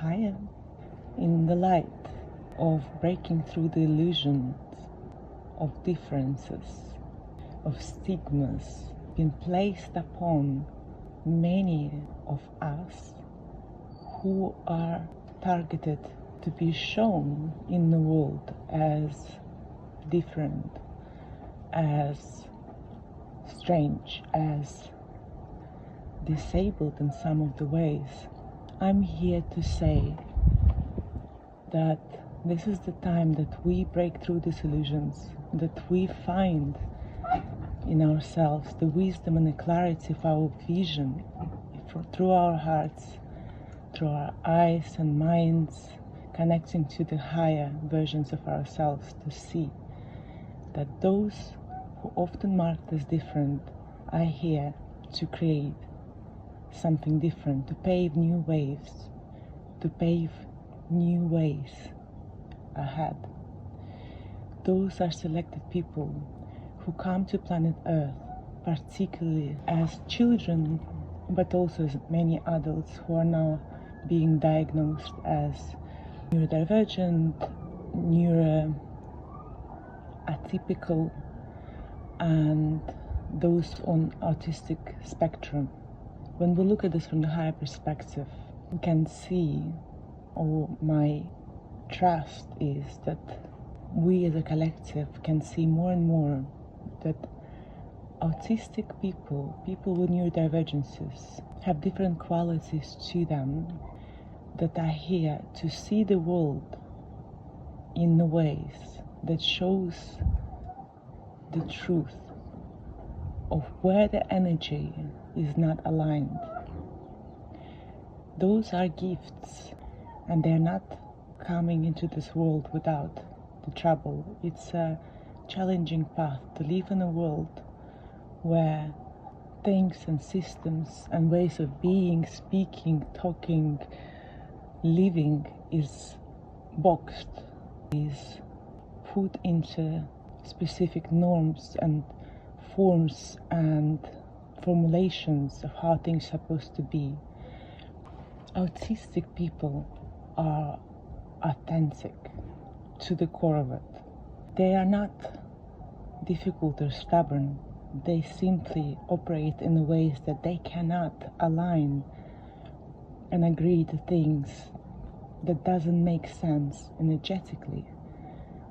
higher in the light of breaking through the illusions of differences, of stigmas being placed upon many of us who are targeted to be shown in the world as different, as strange, as disabled in some of the ways. I'm here to say that this is the time that we break through these illusions, that we find in ourselves the wisdom and the clarity of our vision through our hearts, through our eyes and minds, connecting to the higher versions of ourselves, to see that those who often marked as different are here to create something different, to pave new ways, to pave new ways ahead. Those are selected people who come to planet Earth, particularly as children, but also as many adults who are now being diagnosed as neurodivergent, neurotypical, and those on autistic spectrum. When we look at this from the higher perspective, we can see, or my trust is that we as a collective can see more and more that autistic people with neurodivergences, have different qualities to them that are here to see the world in the ways that shows the truth of where the energy is not aligned. Those are gifts, and they're not coming into this world without the trouble. It's a challenging path to live in a world where things and systems and ways of being, speaking, talking, living is boxed, is put into specific norms and forms and formulations of how things are supposed to be. Autistic people are authentic to the core of it. They are not difficult or stubborn. They simply operate in the ways that they cannot align and agree to things that doesn't make sense energetically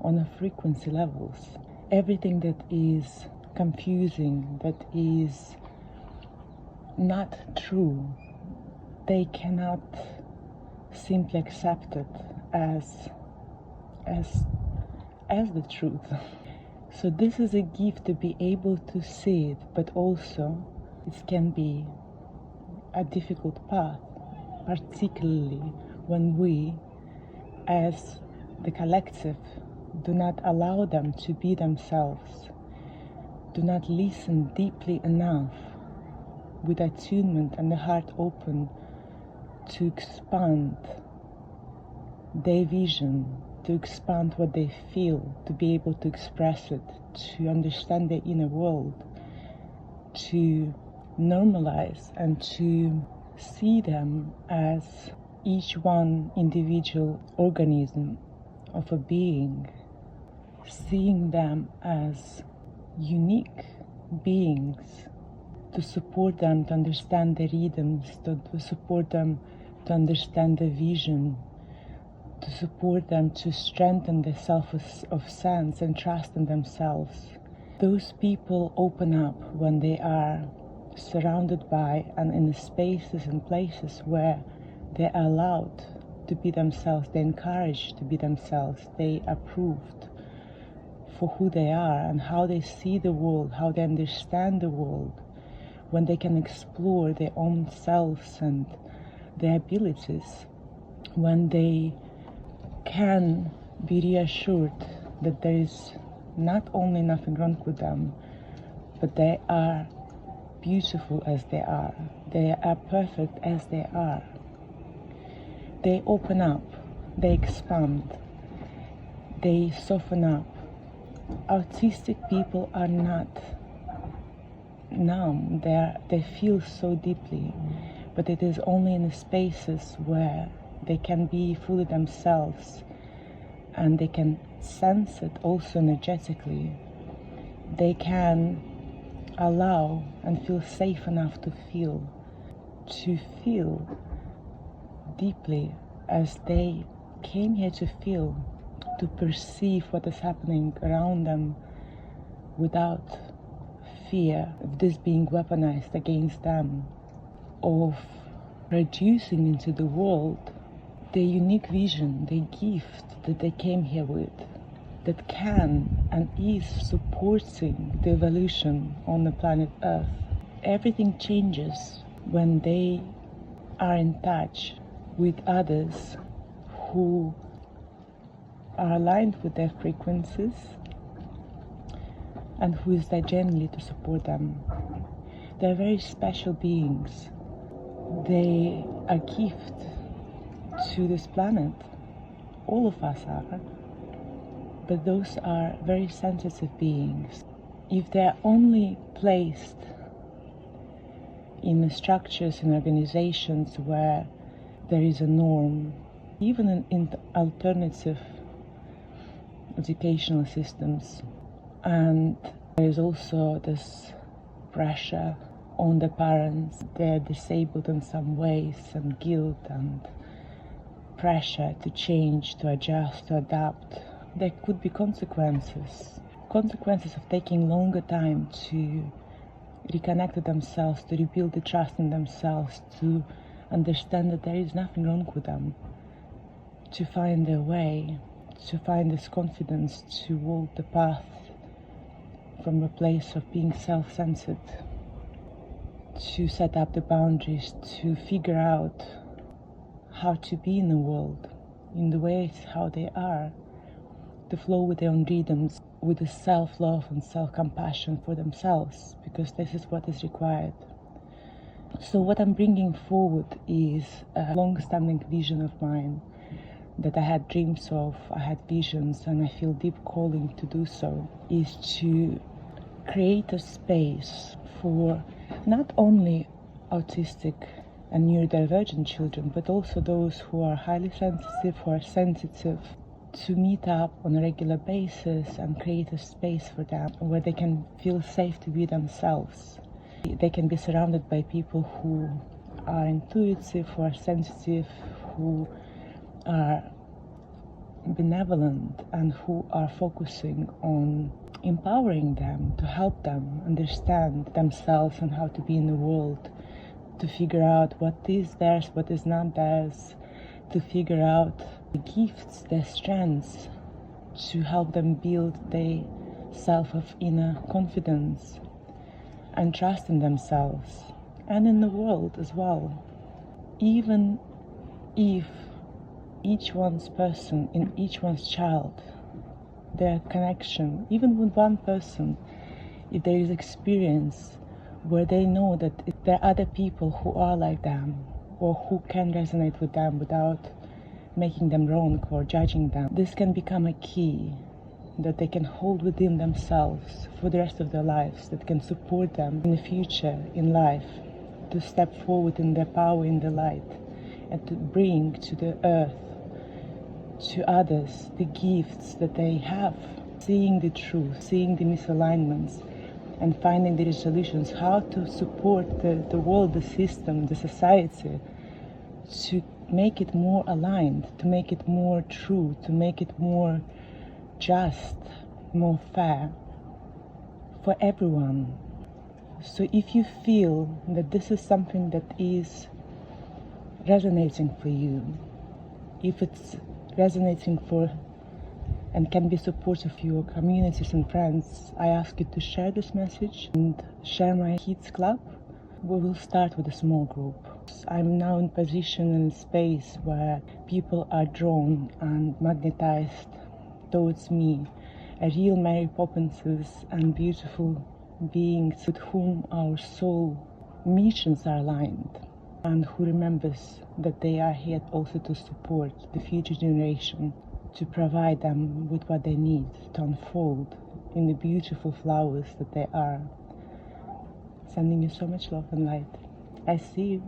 on a frequency levels. Everything that is confusing, that is not true, they cannot simply accept it as the truth. So this is a gift to be able to see it, but also it can be a difficult path, particularly when we, as the collective, do not allow them to be themselves, do not listen deeply enough with attunement and the heart open to expand their vision, to expand what they feel, to be able to express it, to understand their inner world, to normalize and to see them as each one individual organism of a being, seeing them as unique beings, to support them to understand the rhythms, to support them to understand the vision, to support them to strengthen the self of sense and trust in themselves. Those people open up when they are surrounded by and in the spaces and places where they're allowed to be themselves, they're encouraged to be themselves, they are approved for who they are and how they see the world, how they understand the world, when they can explore their own selves and their abilities, when they can be reassured that there is not only nothing wrong with them, but they are beautiful as they are perfect as they are. They open up, they expand, they soften up. Autistic people are not numb, they feel so deeply, but it is only in the spaces where They can be fully themselves, and they can sense it also energetically. They can allow and feel safe enough to feel deeply as they came here to feel, to perceive what is happening around them without fear of this being weaponized against them, of producing into the world the unique vision, the gift that they came here with, that can and is supporting the evolution on the planet Earth. Everything changes when they are in touch with others who are aligned with their frequencies and who is there genuinely to support them. They're very special beings. They are a gift to this planet. All of us are. But those are very sensitive beings. If they're only placed in structures and organizations where there is a norm, even in alternative educational systems, and there is also this pressure on the parents, they're disabled in some ways, and guilt and pressure to change, to adjust, to adapt. There could be consequences of taking longer time to reconnect to themselves, to rebuild the trust in themselves, to understand that there is nothing wrong with them, to find their way, to find this confidence to walk the path from a place of being self-centered, to set up the boundaries, to figure out how to be in the world, in the ways how they are, to flow with their own rhythms, with the self-love and self-compassion for themselves, because this is what is required. So what I'm bringing forward is a long-standing vision of mine that I had dreams of, I had visions, and I feel deep calling to do so, is to create a space for not only autistic and neurodivergent children, but also those who are highly sensitive, who are sensitive, to meet up on a regular basis and create a space for them where they can feel safe to be themselves. They can be surrounded by people who are intuitive, who are sensitive, who are benevolent, and who are focusing on empowering them, to help them understand themselves and how to be in the world, to figure out what is theirs, what is not theirs, to figure out the gifts, their strengths, to help them build their self of inner confidence and trust in themselves and in the world as well. Even if each one's person, in each one's child, their connection, even with one person, if there is experience where they know that there are other people who are like them or who can resonate with them without making them wrong or judging them, this can become a key that they can hold within themselves for the rest of their lives, that can support them in the future, in life, to step forward in their power, in the light, and to bring to the earth, to others, the gifts that they have, seeing the truth, seeing the misalignments, and finding the solutions, how to support the world, the system, the society, to make it more aligned, to make it more true, to make it more just, more fair for everyone. So if you feel that this is something that is resonating for you, if it's resonating for and can be supportive for your communities and friends, I ask you to share this message and share my Kids Club. We will start with a small group. I'm now in position in a space where people are drawn and magnetized towards me, a real Mary Poppinses and beautiful beings with whom our soul missions are aligned, and who remembers that they are here also to support the future generation, to provide them with what they need to unfold in the beautiful flowers that they are. Sending you so much love and light. I see you.